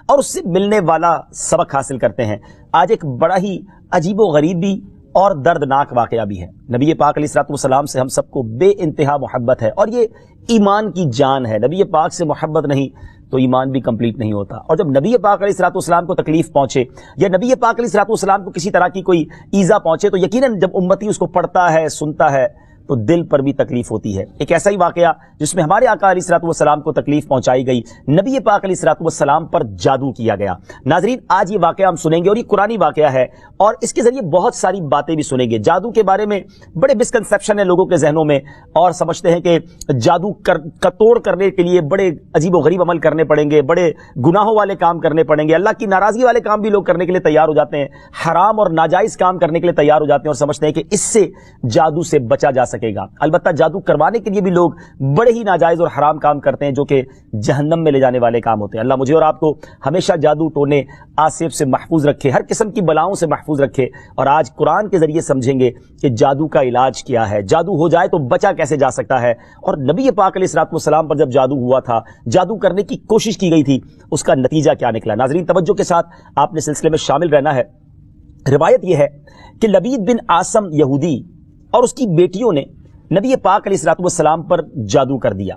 اور اس سے ملنے والا سبق حاصل کرتے ہیں۔ آج ایک بڑا ہی عجیب و غریب بھی اور دردناک واقعہ بھی ہے۔ نبی پاک علیہ الصلوۃ والسلام سے ہم سب کو بے انتہا محبت ہے اور یہ ایمان کی جان ہے۔ نبی پاک سے محبت نہیں تو ایمان بھی کمپلیٹ نہیں ہوتا۔ اور جب نبی پاک علیہ الصلوۃ والسلام کو تکلیف پہنچے یا نبی پاک علیہ الصلوۃ والسلام کو کسی طرح کی کوئی ایذا پہنچے تو یقیناً جب امتی اس کو پڑھتا ہے، سنتا ہے تو دل پر بھی تکلیف ہوتی ہے۔ ایک ایسا ہی واقعہ جس میں ہمارے آقا علیہ الصلوۃ والسلام کو تکلیف پہنچائی گئی، نبی پاک علیہ الصلوۃ والسلام پر جادو کیا گیا۔ ناظرین، آج یہ واقعہ ہم سنیں گے اور یہ قرآنی واقعہ ہے اور اس کے ذریعے بہت ساری باتیں بھی سنیں گے۔ جادو کے بارے میں بڑے مسکنسیپشن ہیں لوگوں کے ذہنوں میں اور سمجھتے ہیں کہ جادو کا توڑ کرنے کے لیے بڑے عجیب و غریب عمل کرنے پڑیں گے، بڑے گناہوں والے کام کرنے پڑیں گے، اللہ کی ناراضگی والے کام بھی لوگ کرنے کے لیے تیار ہو جاتے ہیں، حرام اور ناجائز کام کرنے کے لیے تیار ہو جاتے ہیں اور سمجھتے ہیں کہ اس سے جادو سے بچا جا سکے گا۔ البتہ جادو کروانے کے لیے بھی لوگ بڑے ہی ناجائز اور حرام کام کرتے ہیں جو کہ جہنم میں لے جانے والے کام ہوتے ہیں۔ اللہ مجھے اور آپ کو ہمیشہ جادو ٹونے آصف سے محفوظ رکھے، ہر قسم کی بلاؤں سے محفوظ رکھے۔ اور آج قرآن کے ذریعے سمجھیں گے کہ جادو کا علاج کیا ہے، جادو ہو جائے تو بچا کیسے جا سکتا ہے، اور نبی پاک علیہ الصلوۃ والسلام پر جب جادو ہوا تھا، جادو کرنے کی کوشش کی گئی تھی، اس کا نتیجہ کیا نکلا۔ ناظرین توجہ کے ساتھ آپ نے سلسلے میں شامل رہنا ہے۔ روایت یہ ہے کہ لبید بن عاصم یہودی اور اس کی بیٹیوں نے نبی پاک علیہ الصلوۃ والسلام پر جادو کر دیا،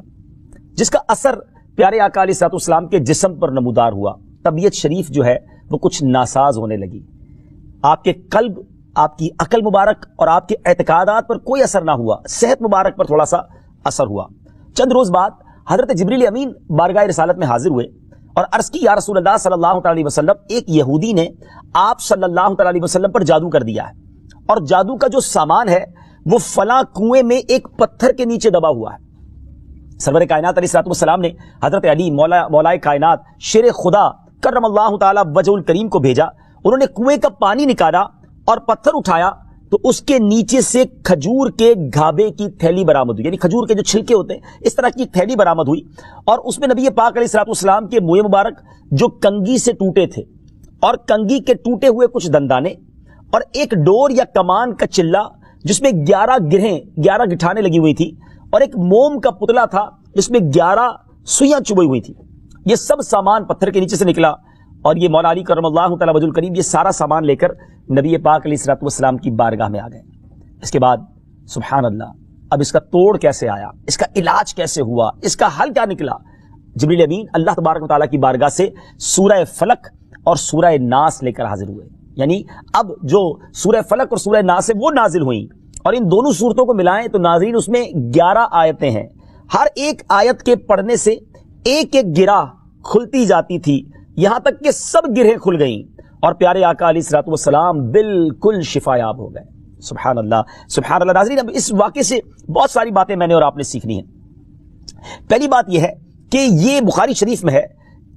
جس کا اثر پیارے آقا علیہ الصلوۃ والسلام کے جسم پر نمودار ہوا۔ طبیعت شریف جو ہے وہ کچھ ناساز ہونے لگی، آپ کے قلب، آپ کی عقل مبارک اور آپ کے اعتقادات پر کوئی اثر نہ ہوا، صحت مبارک پر تھوڑا سا اثر ہوا۔ چند روز بعد حضرت جبریل امین بارگاہ رسالت میں حاضر ہوئے اور عرض کی، یا رسول اللہ صلی اللہ تعالی وسلم، ایک یہودی نے آپ صلی اللہ تعالی وسلم پر جادو کر دیا ہے اور جادو کا جو سامان ہے وہ فلاں کنویں میں ایک پتھر کے نیچے دبا ہوا ہے۔ سرور کائنات علیہ الصلوۃ والسلام نے حضرت علی مولا کائنات شیر خدا کرم اللہ تعالی وجہ الکریم کو بھیجا۔ انہوں نے کنویں کا پانی نکالا اور پتھر اٹھایا تو اس کے نیچے سے کھجور کے گھابے کی تھیلی برآمد ہوئی، یعنی کھجور کے جو چھلکے ہوتے ہیں اس طرح کی تھیلی برآمد ہوئی، اور اس میں نبی پاک علیہ الصلوۃ والسلام کے منہ مبارک جو کنگھی سے ٹوٹے تھے اور کنگھی کے ٹوٹے ہوئے کچھ دندانے اور ایک ڈور یا کمان کا چلہ جس میں 11 گٹھانے لگی ہوئی تھی اور ایک موم کا پتلا تھا جس میں 11 سوئیاں چبھی ہوئی تھی، یہ سب سامان پتھر کے نیچے سے نکلا اور یہ مولا علی کرم اللہ تعالی وجہ الکریم یہ سارا سامان لے کر نبی پاک علیہ الصلوۃ والسلام کی بارگاہ میں آ گئے۔ اس کے بعد سبحان اللہ، اب اس کا توڑ کیسے آیا، اس کا علاج کیسے ہوا، اس کا حل کیا نکلا؟ جبریل امین اللہ تبارک و تعالیٰ کی بارگاہ سے سورہ فلق اور سورہ ناس لے کر حاضر ہوئے، یعنی اب جو سورہ فلق اور سورہ ناس ہے وہ نازل ہوئیں، اور ان دونوں صورتوں کو ملائیں تو ناظرین اس میں 11 آیتیں ہیں، ہر ایک آیت کے پڑھنے سے ایک ایک گرہ کھلتی جاتی تھی، یہاں تک کہ سب گرہیں کھل گئیں اور پیارے آقا علیہ الصلوۃ والسلام بالکل شفا یاب ہو گئے۔ سبحان اللہ سبحان اللہ۔ ناظرین اب اس واقعے سے بہت ساری باتیں میں نے اور آپ نے سیکھنی ہیں۔ پہلی بات یہ ہے کہ یہ بخاری شریف میں ہے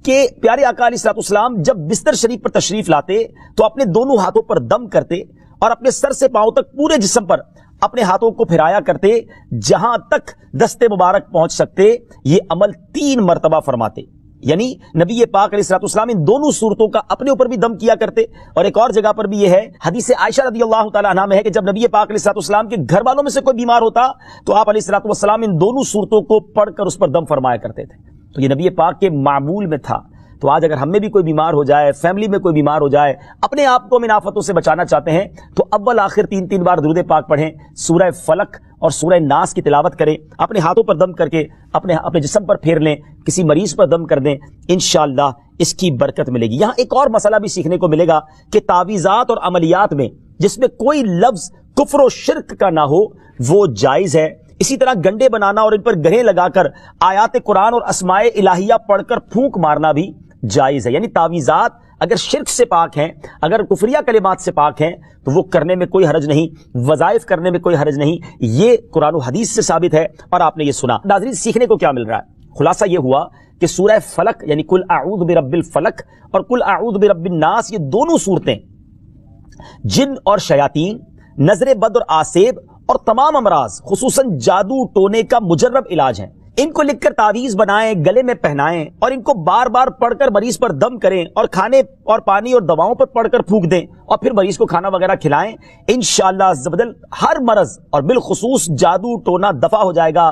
کہ پیارے آقا علیہ الصلوۃ والسلام جب بستر شریف پر تشریف لاتے تو اپنے دونوں ہاتھوں پر دم کرتے اور اپنے سر سے پاؤں تک پورے جسم پر اپنے ہاتھوں کو پھیرایا کرتے، جہاں تک دست مبارک پہنچ سکتے یہ عمل 3 مرتبہ فرماتے، یعنی نبی پاک علیہ الصلوۃ والسلام ان دونوں صورتوں کا اپنے اوپر بھی دم کیا کرتے۔ اور ایک اور جگہ پر بھی یہ ہے، حدیث عائشہ رضی اللہ تعالیٰ عنہا میں ہے کہ جب نبی پاک علیہ الصلوۃ والسلام کے گھر والوں میں سے کوئی بیمار ہوتا تو آپ علیہ الصلوۃ والسلام ان دونوں صورتوں کو پڑھ کر اس پر دم فرمایا کرتے تھے۔ تو یہ نبی پاک کے معمول میں تھا۔ تو آج اگر ہم میں بھی کوئی بیمار ہو جائے، فیملی میں کوئی بیمار ہو جائے، اپنے آپ کو ان آفتوں سے بچانا چاہتے ہیں تو اول آخر 3 بار درود پاک پڑھیں، سورہ فلق اور سورہ ناس کی تلاوت کریں، اپنے ہاتھوں پر دم کر کے اپنے جسم پر پھیر لیں، کسی مریض پر دم کر دیں، انشاءاللہ اس کی برکت ملے گی۔ یہاں ایک اور مسئلہ بھی سیکھنے کو ملے گا کہ تعویذات اور عملیات میں جس میں کوئی لفظ کفر و شرک کا نہ ہو وہ جائز ہے۔ اسی طرح گنڈے بنانا اور ان پر گرہیں لگا کر آیات قرآن اور اسماء الہیہ پڑھ کر پھونک مارنا بھی جائز ہے، یعنی تعویذات اگر شرک سے پاک ہیں، اگر کفریہ کلمات سے پاک ہیں تو وہ کرنے میں کوئی حرج نہیں، وظائف کرنے میں کوئی حرج نہیں، یہ قرآن و حدیث سے ثابت ہے اور آپ نے یہ سنا۔ ناظرین سیکھنے کو کیا مل رہا ہے؟ خلاصہ یہ ہوا کہ سورہ فلق یعنی قل اعوذ برب الفلق اور قل اعوذ برب الناس، یہ دونوں صورتیں جن اور شیاطین، نظر بد اور آسیب اور تمام امراض خصوصاً جادو ٹونے کا مجرب علاج ہیں۔ ان کو لکھ کر تعویذ بنائیں، گلے میں پہنائیں اور ان کو بار بار پڑھ کر مریض پر دم کریں اور کھانے اور پانی اور دواؤں پر پڑھ کر پھونک دیں اور پھر مریض کو کھانا وغیرہ کھلائیں، انشاءاللہ عز و جل ہر مرض اور بالخصوص جادو ٹونا دفع ہو جائے گا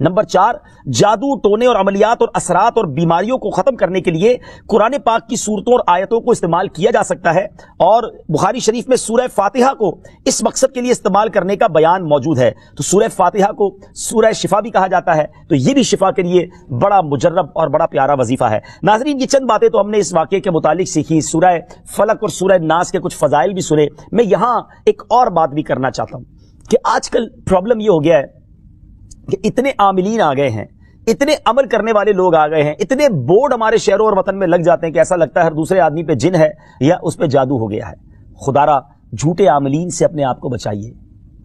نمبر 4، جادو ٹونے اور عملیات اور اثرات اور بیماریوں کو ختم کرنے کے لیے قرآن پاک کی صورتوں اور آیتوں کو استعمال کیا جا سکتا ہے، اور بخاری شریف میں سورہ فاتحہ کو اس مقصد کے لیے استعمال کرنے کا بیان موجود ہے۔ تو سورہ فاتحہ کو سورہ شفا بھی کہا جاتا ہے، تو یہ بھی شفا کے لیے بڑا مجرب اور بڑا پیارا وظیفہ ہے۔ ناظرین، یہ چند باتیں تو ہم نے اس واقعے کے متعلق سیکھی، سورہ فلق اور سورہ ناس کے کچھ فضائل بھی سنے۔ میں یہاں ایک اور بات بھی کرنا چاہتا ہوں کہ آج کل پرابلم یہ ہو گیا ہے کہ اتنے عاملین آ گئے ہیں، اتنے عمل کرنے والے لوگ آ گئے ہیں، اتنے بورڈ ہمارے شہروں اور وطن میں لگ جاتے ہیں کہ ایسا لگتا ہے ہر دوسرے آدمی پہ جن ہے یا اس پہ جادو ہو گیا ہے۔ خدارا جھوٹے عاملین سے اپنے آپ کو بچائیے۔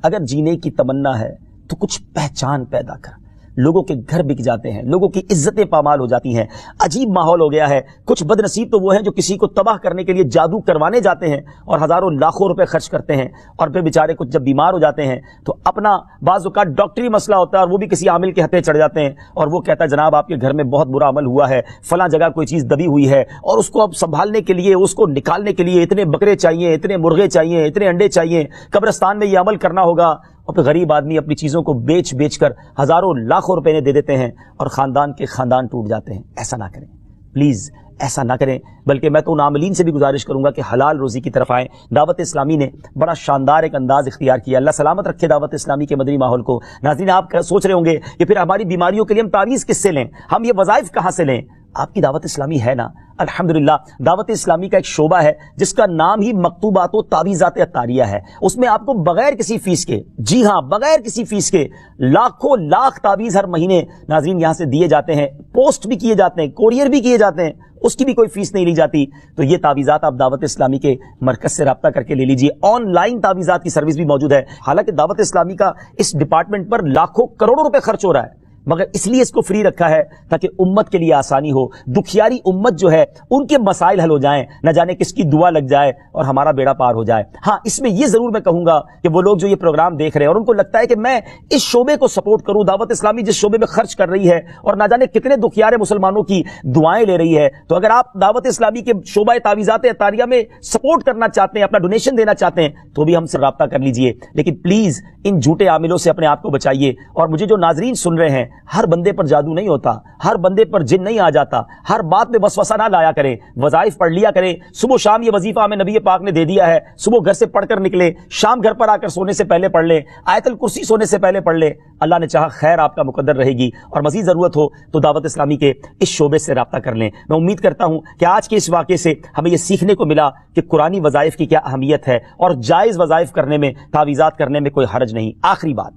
اگر جینے کی تمنا ہے تو کچھ پہچان پیدا کر۔ لوگوں کے گھر بک جاتے ہیں، لوگوں کی عزتیں پامال ہو جاتی ہیں، عجیب ماحول ہو گیا ہے۔ کچھ بد نصیب تو وہ ہیں جو کسی کو تباہ کرنے کے لیے جادو کروانے جاتے ہیں اور ہزاروں لاکھوں روپے خرچ کرتے ہیں، اور پھر بیچارے کچھ جب بیمار ہو جاتے ہیں تو اپنا بعض اوقات ڈاکٹری مسئلہ ہوتا ہے اور وہ بھی کسی عامل کے ہتھے چڑھ جاتے ہیں، اور وہ کہتا ہے جناب آپ کے گھر میں بہت برا عمل ہوا ہے، فلاں جگہ کوئی چیز دبی ہوئی ہے، اور اس کو اب سنبھالنے کے لیے، اس کو نکالنے کے لیے اتنے بکرے چاہیے، اتنے مرغے چاہیے، اتنے انڈے چاہیے، قبرستان میں یہ عمل کرنا ہوگا، اور پھر غریب آدمی اپنی چیزوں کو بیچ بیچ کر ہزاروں لاکھوں روپے دے دیتے ہیں اور خاندان کے خاندان ٹوٹ جاتے ہیں۔ ایسا نہ کریں پلیز، ایسا نہ کریں، بلکہ میں تو ان عاملین سے بھی گزارش کروں گا کہ حلال روزی کی طرف آئیں۔ دعوت اسلامی نے بڑا شاندار ایک انداز اختیار کیا، اللہ سلامت رکھے دعوت اسلامی کے مدنی ماحول کو۔ ناظرین، آپ سوچ رہے ہوں گے کہ پھر ہماری بیماریوں کے لیے ہم تعویذ کس سے لیں، ہم یہ وظائف کہاں سے لیں؟ آپ کی دعوت اسلامی ہے نا، الحمدللہ دعوت اسلامی کا ایک شعبہ ہے جس کا نام ہی مکتوبات و تعویذات عطاریہ ہے۔ اس میں آپ کو بغیر کسی فیس کے، جی ہاں بغیر کسی فیس کے، لاکھوں لاکھ تعویذ ہر مہینے ناظرین یہاں سے دیے جاتے ہیں، پوسٹ بھی کیے جاتے ہیں، کوریئر بھی کیے جاتے ہیں، اس کی بھی کوئی فیس نہیں لی جاتی۔ تو یہ تعویذات آپ دعوت اسلامی کے مرکز سے رابطہ کر کے لے لیجئے۔ آن لائن تعویذات کی سروس بھی موجود ہے۔ حالانکہ دعوت اسلامی کا اس ڈپارٹمنٹ پر لاکھوں کروڑوں روپے خرچ ہو رہا ہے، مگر اس لیے اس کو فری رکھا ہے تاکہ امت کے لیے آسانی ہو، دکھیاری امت جو ہے ان کے مسائل حل ہو جائیں، نہ جانے کس کی دعا لگ جائے اور ہمارا بیڑا پار ہو جائے۔ ہاں، اس میں یہ ضرور میں کہوں گا کہ وہ لوگ جو یہ پروگرام دیکھ رہے ہیں اور ان کو لگتا ہے کہ میں اس شعبے کو سپورٹ کروں، دعوت اسلامی جس شعبے میں خرچ کر رہی ہے اور نہ جانے کتنے دکھیارے مسلمانوں کی دعائیں لے رہی ہے، تو اگر آپ دعوت اسلامی کے شعبہ تعویذات عطاریہ میں سپورٹ کرنا چاہتے ہیں، اپنا ڈونیشن دینا چاہتے ہیں، تو بھی ہم سے رابطہ کر لیجئے۔ لیکن پلیز ان جھوٹے عاملوں سے اپنے آپ کو بچائیے۔ اور مجھے جو ناظرین سن رہے ہیں، ہر بندے پر جادو نہیں ہوتا، ہر بندے پر جن نہیں آ جاتا، ہر بات میں وسوسہ نہ لایا کریں، وظائف پڑھ لیا کریں۔ صبح شام یہ وظیفہ ہمیں نبی پاک نے دے دیا ہے، صبح گھر سے پڑھ کر نکلے، شام گھر پر آ کر سونے سے پہلے پڑھ لیں، آیت الکرسی سونے سے پہلے پڑھ لیں، اللہ نے چاہا خیر آپ کا مقدر رہے گی۔ اور مزید ضرورت ہو تو دعوت اسلامی کے اس شعبے سے رابطہ کر لیں۔ میں امید کرتا ہوں کہ آج کے اس واقعے سے ہمیں یہ سیکھنے کو ملا کہ قرآنی وظائف کی کیا اہمیت ہے، اور جائز وظائف کرنے میں، تعویذات کرنے میں کوئی حرج نہیں۔ آخری بات،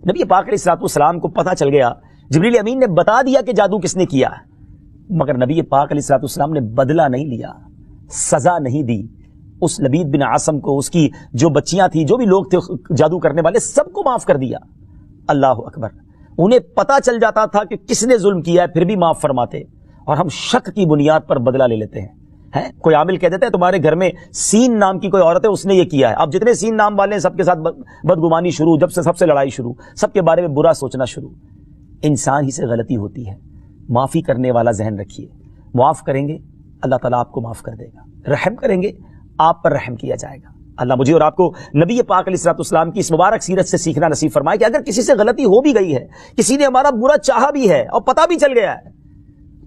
نبی پاک علیہ الصلوۃ والسلام کو پتہ چل گیا، جبریل امین نے بتا دیا کہ جادو کس نے کیا، مگر نبی پاک علیہ الصلوۃ والسلام نے بدلہ نہیں لیا، سزا نہیں دی۔ اس لبید بن عاصم کو، اس کی جو بچیاں تھیں، جو بھی لوگ تھے جادو کرنے والے، سب کو معاف کر دیا۔ اللہ اکبر! انہیں پتا چل جاتا تھا کہ کس نے ظلم کیا ہے، پھر بھی معاف فرماتے، اور ہم شک کی بنیاد پر بدلہ لے لیتے ہیں۔ کوئی عامل کہہ دیتا ہے تمہارے گھر میں سین نام کی کوئی عورت ہے، اس نے یہ کیا ہے، اب جتنے سین نام والے ہیں سب کے ساتھ بدگمانی شروع، جب سے سب سے لڑائی شروع، سب کے بارے میں برا سوچنا شروع۔ انسان ہی سے غلطی ہوتی ہے، معافی کرنے والا ذہن رکھیے۔ معاف کریں گے اللہ تعالیٰ آپ کو معاف کر دے گا، رحم کریں گے آپ پر رحم کیا جائے گا۔ اللہ مجھے اور آپ کو نبی پاک علیہ الصلوۃ والسلام کی اس مبارک سیرت سے سیکھنا نصیب فرمائے کہ اگر کسی سے غلطی ہو بھی گئی ہے، کسی نے ہمارا برا چاہا بھی ہے اور پتہ بھی چل گیا ہے،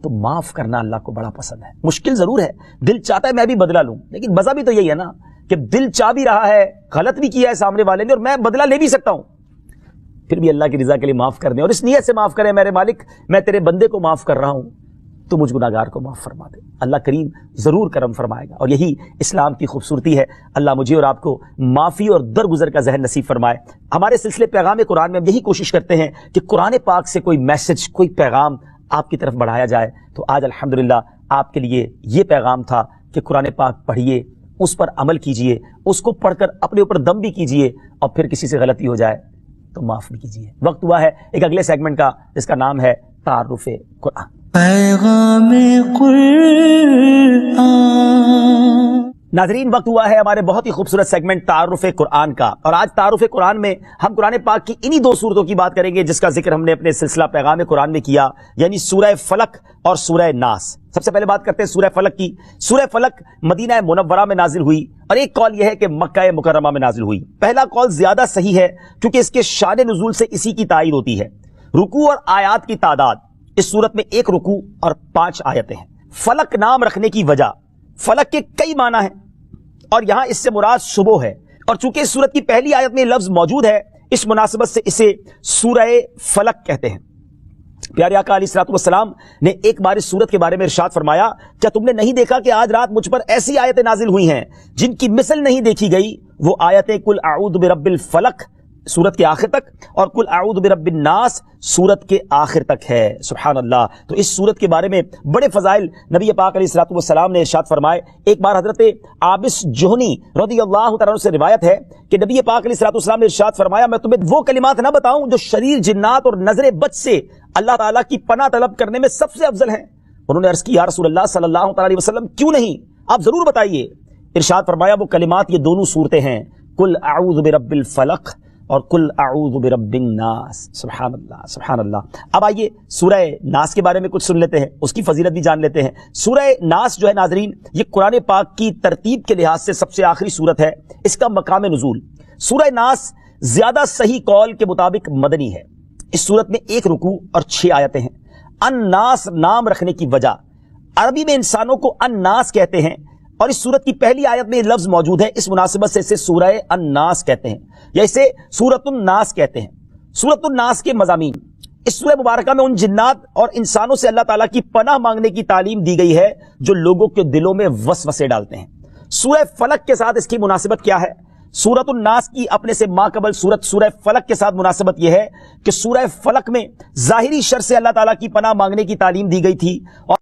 تو معاف کرنا اللہ کو بڑا پسند ہے۔ مشکل ضرور ہے، دل چاہتا ہے میں بھی بدلہ لوں، لیکن مزہ بھی تو یہی ہے نا کہ دل چاہ بھی رہا ہے، غلط بھی کیا ہے سامنے والے نے، اور میں بدلہ لے بھی سکتا ہوں، پھر بھی اللہ کی رضا کے لیے معاف کر دیں، اور اس نیت سے معاف کریں، میرے مالک میں تیرے بندے کو معاف کر رہا ہوں، تو مجھ گناہگار کو معاف فرما دے۔ اللہ کریم ضرور کرم فرمائے گا، اور یہی اسلام کی خوبصورتی ہے۔ اللہ مجھے اور آپ کو معافی اور درگزر کا ذہن نصیب فرمائے۔ ہمارے سلسلے پیغام قرآن میں ہم یہی کوشش کرتے ہیں کہ قرآن پاک سے کوئی میسج، کوئی پیغام آپ کی طرف بڑھایا جائے۔ تو آج الحمدللہ آپ کے لیے یہ پیغام تھا کہ قرآن پاک پڑھیے، اس پر عمل کیجئے، اس کو پڑھ کر اپنے اوپر دم بھی کیجئے، اور پھر کسی سے غلطی ہو جائے تو معاف بھی کیجئے۔ وقت ہوا ہے ایک اگلے سیگمنٹ کا، جس کا نام ہے تعارف قرآن۔ پیغام قرآن۔ ناظرین، وقت ہوا ہے ہمارے بہت ہی خوبصورت سیگمنٹ تعارف قرآن کا، اور آج تعارف قرآن میں ہم قرآن پاک کی انہی دو صورتوں کی بات کریں گے جس کا ذکر ہم نے اپنے سلسلہ پیغام قرآن میں کیا، یعنی سورہ فلق اور سورہ ناس۔ سب سے پہلے بات کرتے ہیں سورہ فلق کی۔ سورہ فلق مدینہ منورہ میں نازل ہوئی، اور ایک قول یہ ہے کہ مکہ مکرمہ میں نازل ہوئی۔ پہلا قول زیادہ صحیح ہے کیونکہ اس کے شان نزول سے اسی کی تائید ہوتی ہے۔ رکوع اور آیات کی تعداد اس صورت میں 1 رکوع اور 5 آیتیں ہیں۔ فلک نام رکھنے کی وجہ، فلک کے کئی معنی ہیں اور یہاں اس سے مراد صبح ہے، اور چونکہ اس صورت کی پہلی آیت میں لفظ موجود ہے اس مناسبت سے اسے سورہ فلک کہتے ہیں۔ پیارے آقا علیہ الصلوۃ والسلام نے ایک بار اس سورت کے بارے میں ارشاد فرمایا، کیا تم نے نہیں دیکھا کہ آج رات مجھ پر ایسی آیتیں نازل ہوئی ہیں جن کی مثل نہیں دیکھی گئی؟ وہ آیتیں قل اعوذ برب الفلق سورت کے آخر تک اور قل اعوذ برب الناس سورت کے آخر تک ہے۔ سبحان اللہ۔ تو اس سورت کے بارے میں بڑے فضائل نبی پاک علیہ الصلوۃ والسلام نے ارشاد فرمائے۔ ایک بار حضرت عابس جہنی رضی اللہ تعالیٰ عنہ سے روایت ہے کہ نبی پاک علیہ الصلوۃ والسلام نے ارشاد فرمایا، میں تمہیں وہ کلمات نہ بتاؤں جو شریر جنات اور نظر بد سے اللہ تعالیٰ کی پناہ طلب کرنے میں سب سے افضل ہیں؟ انہوں نے عرض کی، یا رسول اللہ صلی اللہ تعالیٰ علیہ وسلم کیوں نہیں، آپ ضرور بتائیے۔ ارشاد فرمایا، وہ کلمات یہ دونوں صورتیں ہیں، قل اعوذ برب الفلق اور قل اعوذ برب الناس۔ سبحان اللہ سبحان اللہ۔ اب آئیے سورہ ناس کے بارے میں کچھ سن لیتے ہیں، اس کی فضیلت بھی جان لیتے ہیں۔ سورہ ناس جو ہے ناظرین، یہ قرآن پاک کی ترتیب کے لحاظ سے سب سے آخری سورت ہے۔ اس کا مقام نزول سورہ ناس زیادہ صحیح قول کے مطابق مدنی ہے۔ اس سورت میں 1 رکوع اور 6 آیتیں ہیں۔ الناس نام رکھنے کی وجہ، عربی میں انسانوں کو الناس کہتے ہیں اور اس سورت کی پہلی آیت میں یہ لفظ موجود ہے، اس مناسبت سے اسے سورہ الناس کہتے ہیں یا اسے سورۃ الناس کہتے ہیں۔ سورۃ الناس کے مضامین، اس سورہ مبارکہ میں ان جنات اور انسانوں سے اللہ تعالیٰ کی پناہ مانگنے کی تعلیم دی گئی ہے جو لوگوں کے دلوں میں وسوسے ڈالتے ہیں۔ سورہ فلق کے ساتھ اس کی مناسبت کیا ہے؟ سورۃ الناس کی اپنے سے ماقبل سورہ فلق کے ساتھ مناسبت یہ ہے کہ سورہ فلق میں ظاہری شر سے اللہ تعالیٰ کی پناہ مانگنے کی تعلیم دی گئی تھی اور